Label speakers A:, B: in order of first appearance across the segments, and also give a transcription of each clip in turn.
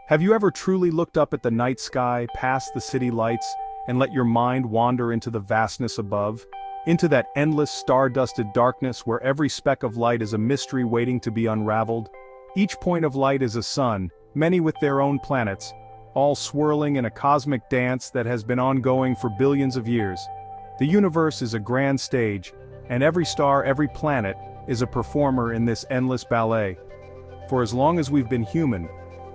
A: Have you ever truly looked up at the night sky, past the city lights, and let your mind wander into the vastness above? Into that endless star-dusted darkness where every speck of light is a mystery waiting to be unraveled? Each point of light is a sun, many with their own planets, all swirling in a cosmic dance that has been ongoing for billions of years. The universe is a grand stage, and every star, every planet, is a performer in this endless ballet. For as long as we've been human,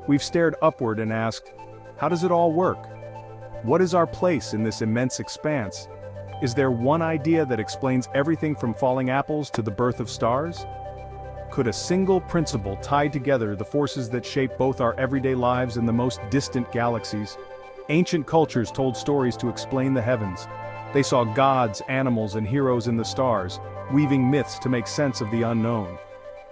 A: we've stared upward and asked, how does it all work? What is our place in this immense expanse? Is there one idea that explains everything from falling apples to the birth of stars? Could a single principle tie together the forces that shape both our everyday lives and the most distant galaxies? Ancient cultures told stories to explain the heavens. They saw gods, animals, and heroes in the stars, weaving myths to make sense of the unknown.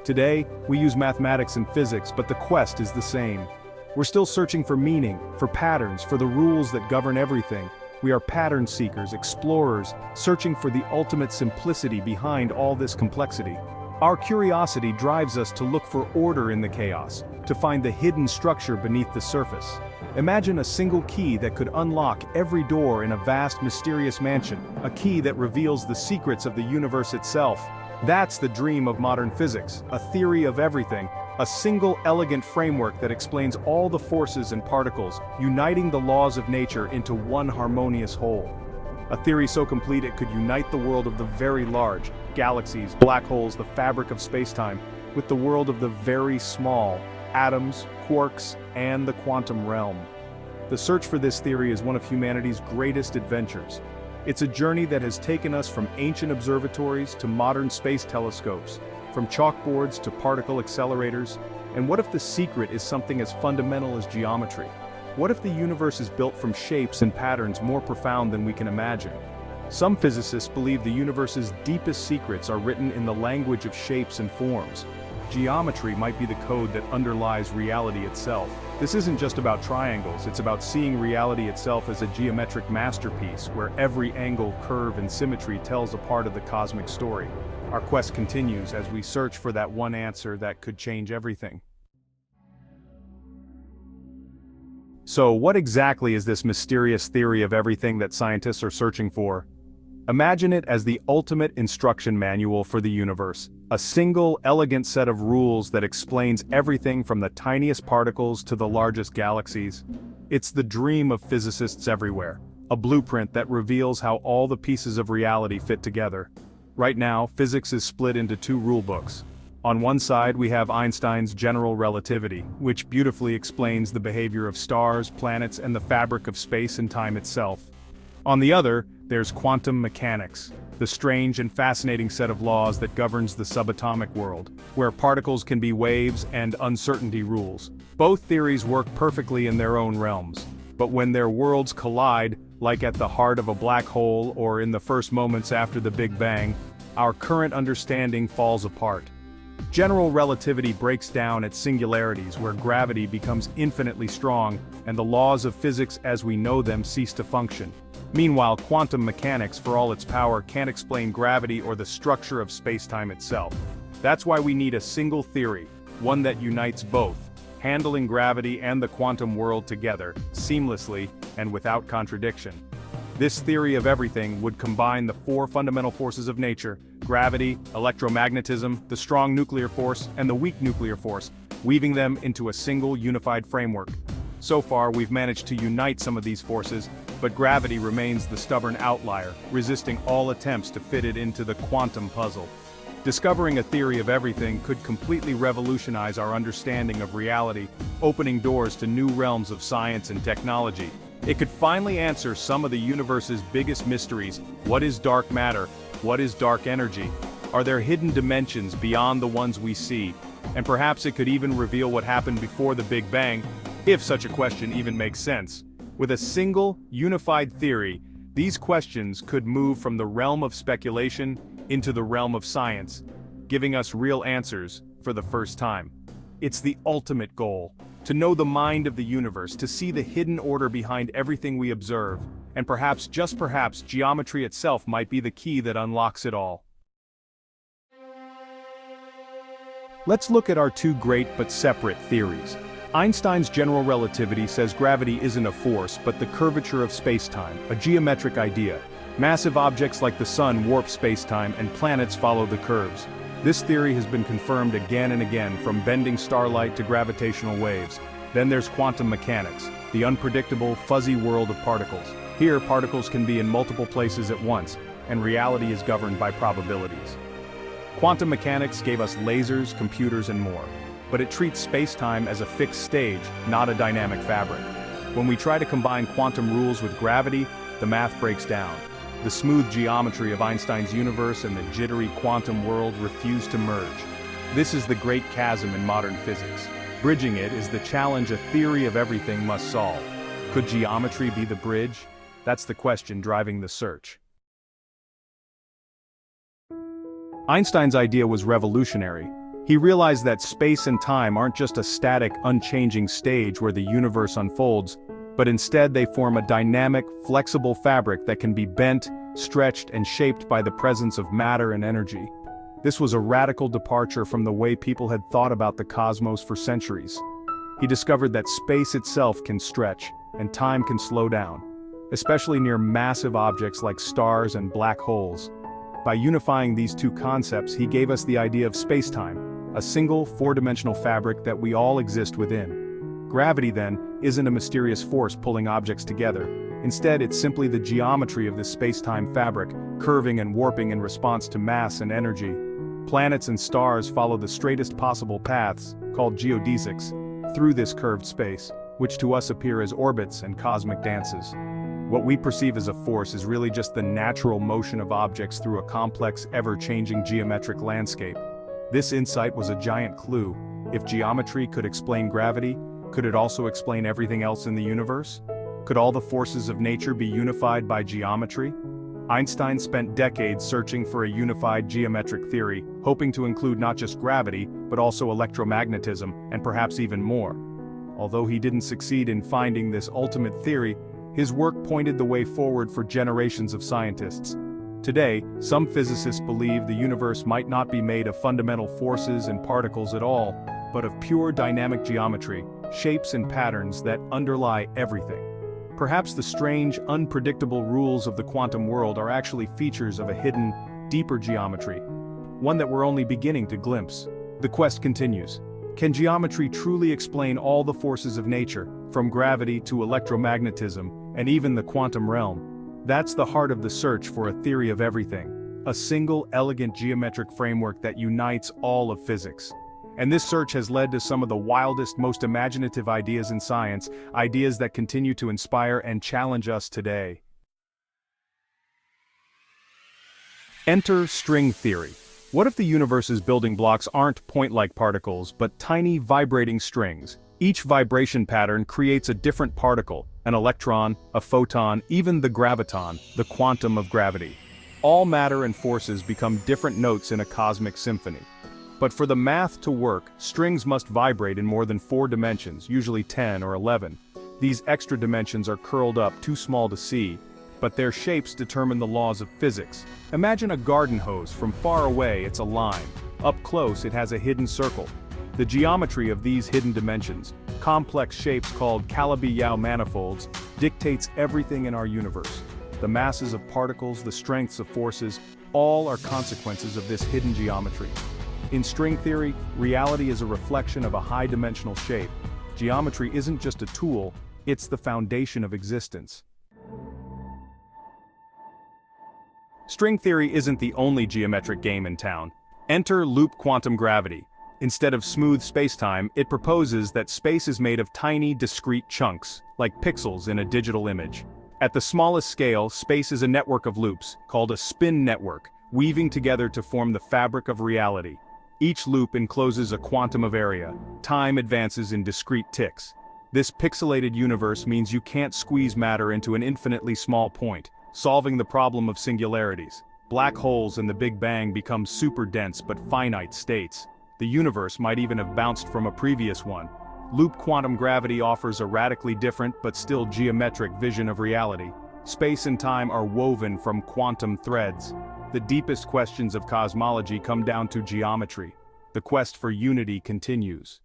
A: Today, we use mathematics and physics, but the quest is the same. We're still searching for meaning, for patterns, for the rules that govern everything. We are pattern seekers, explorers, searching for the ultimate simplicity behind all this complexity. Our curiosity drives us to look for order in the chaos, to find the hidden structure beneath the surface. Imagine a single key that could unlock every door in a vast, mysterious mansion, a key that reveals the secrets of the universe itself. That's the dream of modern physics, a theory of everything, a single elegant framework that explains all the forces and particles, uniting the laws of nature into one harmonious whole. A theory so complete it could unite the world of the very large, galaxies, black holes, the fabric of spacetime, with the world of the very small, atoms, quarks, and the quantum realm. The search for this theory is one of humanity's greatest adventures. It's a journey that has taken us from ancient observatories to modern space telescopes, from chalkboards to particle accelerators. And what if the secret is something as fundamental as geometry? What if the universe is built from shapes and patterns more profound than we can imagine? Some physicists believe the universe's deepest secrets are written in the language of shapes and forms. Geometry might be the code that underlies reality itself. This isn't just about triangles, it's about seeing reality itself as a geometric masterpiece where every angle, curve, and symmetry tells a part of the cosmic story. Our quest continues as we search for that one answer that could change everything. So, what exactly is this mysterious theory of everything that scientists are searching for? Imagine it as the ultimate instruction manual for the universe, a single, elegant set of rules that explains everything from the tiniest particles to the largest galaxies. It's the dream of physicists everywhere, a blueprint that reveals how all the pieces of reality fit together. Right now, physics is split into two rulebooks. On one side, we have Einstein's general relativity, which beautifully explains the behavior of stars, planets, and the fabric of space and time itself. On the other, there's quantum mechanics, the strange and fascinating set of laws that governs the subatomic world, where particles can be waves and uncertainty rules. Both theories work perfectly in their own realms, but when their worlds collide, like at the heart of a black hole or in the first moments after the Big Bang, our current understanding falls apart. General relativity breaks down at singularities where gravity becomes infinitely strong and the laws of physics as we know them cease to function. Meanwhile, quantum mechanics, for all its power, can't explain gravity or the structure of spacetime itself. That's why we need a single theory, one that unites both, handling gravity and the quantum world together, seamlessly and without contradiction. This theory of everything would combine the four fundamental forces of nature: gravity, electromagnetism, the strong nuclear force, and the weak nuclear force, weaving them into a single unified framework. So far, we've managed to unite some of these forces, but gravity remains the stubborn outlier, resisting all attempts to fit it into the quantum puzzle. Discovering a theory of everything could completely revolutionize our understanding of reality, opening doors to new realms of science and technology. It could finally answer some of the universe's biggest mysteries. What is dark matter? What is dark energy? Are there hidden dimensions beyond the ones we see? And perhaps it could even reveal what happened before the Big Bang, if such a question even makes sense. With a single, unified theory, these questions could move from the realm of speculation into the realm of science, giving us real answers for the first time. It's the ultimate goal, to know the mind of the universe, to see the hidden order behind everything we observe, and perhaps, just perhaps, geometry itself might be the key that unlocks it all. Let's look at our two great but separate theories. Einstein's general relativity says gravity isn't a force but the curvature of spacetime, a geometric idea. Massive objects like the sun warp spacetime and planets follow the curves. This theory has been confirmed again and again, from bending starlight to gravitational waves. Then there's quantum mechanics, the unpredictable, fuzzy world of particles. Here, particles can be in multiple places at once, and reality is governed by probabilities. Quantum mechanics gave us lasers, computers, and more. But it treats spacetime as a fixed stage, not a dynamic fabric. When we try to combine quantum rules with gravity, the math breaks down. The smooth geometry of Einstein's universe and the jittery quantum world refuse to merge. This is the great chasm in modern physics. Bridging it is the challenge a theory of everything must solve. Could geometry be the bridge? That's the question driving the search. Einstein's idea was revolutionary. He realized that space and time aren't just a static, unchanging stage where the universe unfolds, but instead they form a dynamic, flexible fabric that can be bent, stretched, and shaped by the presence of matter and energy. This was a radical departure from the way people had thought about the cosmos for centuries. He discovered that space itself can stretch, and time can slow down, especially near massive objects like stars and black holes. By unifying these two concepts, he gave us the idea of spacetime, a single, four-dimensional fabric that we all exist within. Gravity, then, isn't a mysterious force pulling objects together. Instead, it's simply the geometry of this space-time fabric, curving and warping in response to mass and energy. Planets and stars follow the straightest possible paths, called geodesics, through this curved space, which to us appear as orbits and cosmic dances. What we perceive as a force is really just the natural motion of objects through a complex, ever-changing geometric landscape. This insight was a giant clue. If geometry could explain gravity, could it also explain everything else in the universe? Could all the forces of nature be unified by geometry? Einstein spent decades searching for a unified geometric theory, hoping to include not just gravity, but also electromagnetism, and perhaps even more. Although he didn't succeed in finding this ultimate theory, his work pointed the way forward for generations of scientists. Today, some physicists believe the universe might not be made of fundamental forces and particles at all, but of pure dynamic geometry, shapes and patterns that underlie everything. Perhaps the strange, unpredictable rules of the quantum world are actually features of a hidden, deeper geometry, one that we're only beginning to glimpse. The quest continues. Can geometry truly explain all the forces of nature, from gravity to electromagnetism, and even the quantum realm? That's the heart of the search for a theory of everything, a single, elegant geometric framework that unites all of physics. And this search has led to some of the wildest, most imaginative ideas in science, ideas that continue to inspire and challenge us today. Enter string theory. What if the universe's building blocks aren't point-like particles, but tiny, vibrating strings? Each vibration pattern creates a different particle, an electron, a photon, even the graviton, the quantum of gravity. All matter and forces become different notes in a cosmic symphony. But for the math to work, strings must vibrate in more than 4 dimensions, usually 10 or 11. These extra dimensions are curled up, too small to see, but their shapes determine the laws of physics. Imagine a garden hose. From far away, it's a line. Up close, it has a hidden circle. The geometry of these hidden dimensions, complex shapes called Calabi-Yau manifolds, dictates everything in our universe. The masses of particles, the strengths of forces, all are consequences of this hidden geometry. In string theory, reality is a reflection of a high-dimensional shape. Geometry isn't just a tool, it's the foundation of existence. String theory isn't the only geometric game in town. Enter loop quantum gravity. Instead of smooth spacetime, it proposes that space is made of tiny, discrete chunks, like pixels in a digital image. At the smallest scale, space is a network of loops, called a spin network, weaving together to form the fabric of reality. Each loop encloses a quantum of area. Time advances in discrete ticks. This pixelated universe means you can't squeeze matter into an infinitely small point, solving the problem of singularities. Black holes and the Big Bang become super dense but finite states. The universe might even have bounced from a previous one. Loop quantum gravity offers a radically different but still geometric vision of reality. Space and time are woven from quantum threads. The deepest questions of cosmology come down to geometry. The quest for unity continues.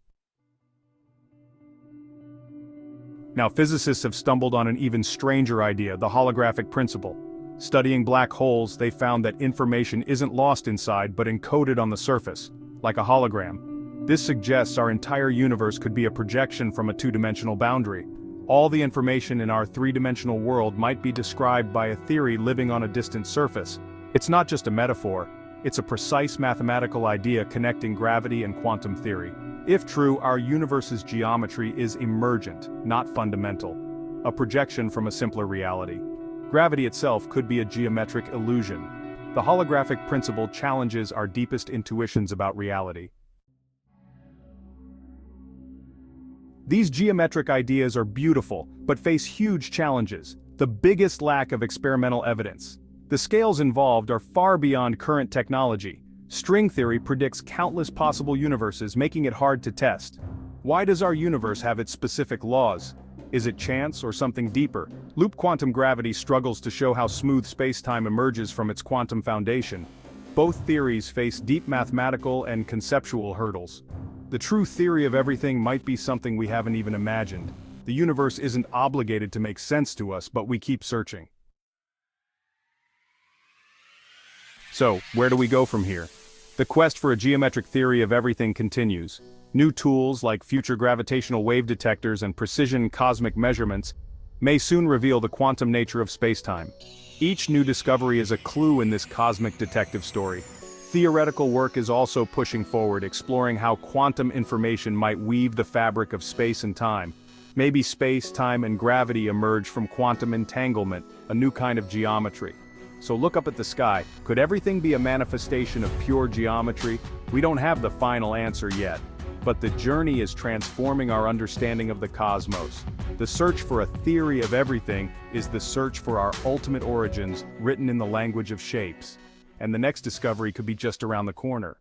A: Now, physicists have stumbled on an even stranger idea, the holographic principle. Studying black holes, they found that information isn't lost inside but encoded on the surface, like a hologram. This suggests our entire universe could be a projection from a two-dimensional boundary. All the information in our three-dimensional world might be described by a theory living on a distant surface. It's not just a metaphor, it's a precise mathematical idea connecting gravity and quantum theory. If true, our universe's geometry is emergent, not fundamental, a projection from a simpler reality. Gravity itself could be a geometric illusion. The holographic principle challenges our deepest intuitions about reality. These geometric ideas are beautiful, but face huge challenges. The biggest lack of experimental evidence. The scales involved are far beyond current technology. String theory predicts countless possible universes, making it hard to test. Why does our universe have its specific laws? Is it chance or something deeper? Loop quantum gravity struggles to show how smooth space-time emerges from its quantum foundation. Both theories face deep mathematical and conceptual hurdles. The true theory of everything might be something we haven't even imagined. The universe isn't obligated to make sense to us, but we keep searching. So, where do we go from here? The quest for a geometric theory of everything continues. New tools like future gravitational wave detectors and precision cosmic measurements may soon reveal the quantum nature of spacetime. Each new discovery is a clue in this cosmic detective story. Theoretical work is also pushing forward, exploring how quantum information might weave the fabric of space and time. Maybe space, time, and gravity emerge from quantum entanglement, a new kind of geometry. So look up at the sky. Could everything be a manifestation of pure geometry? We don't have the final answer yet. But the journey is transforming our understanding of the cosmos. The search for a theory of everything is the search for our ultimate origins, written in the language of shapes. And the next discovery could be just around the corner.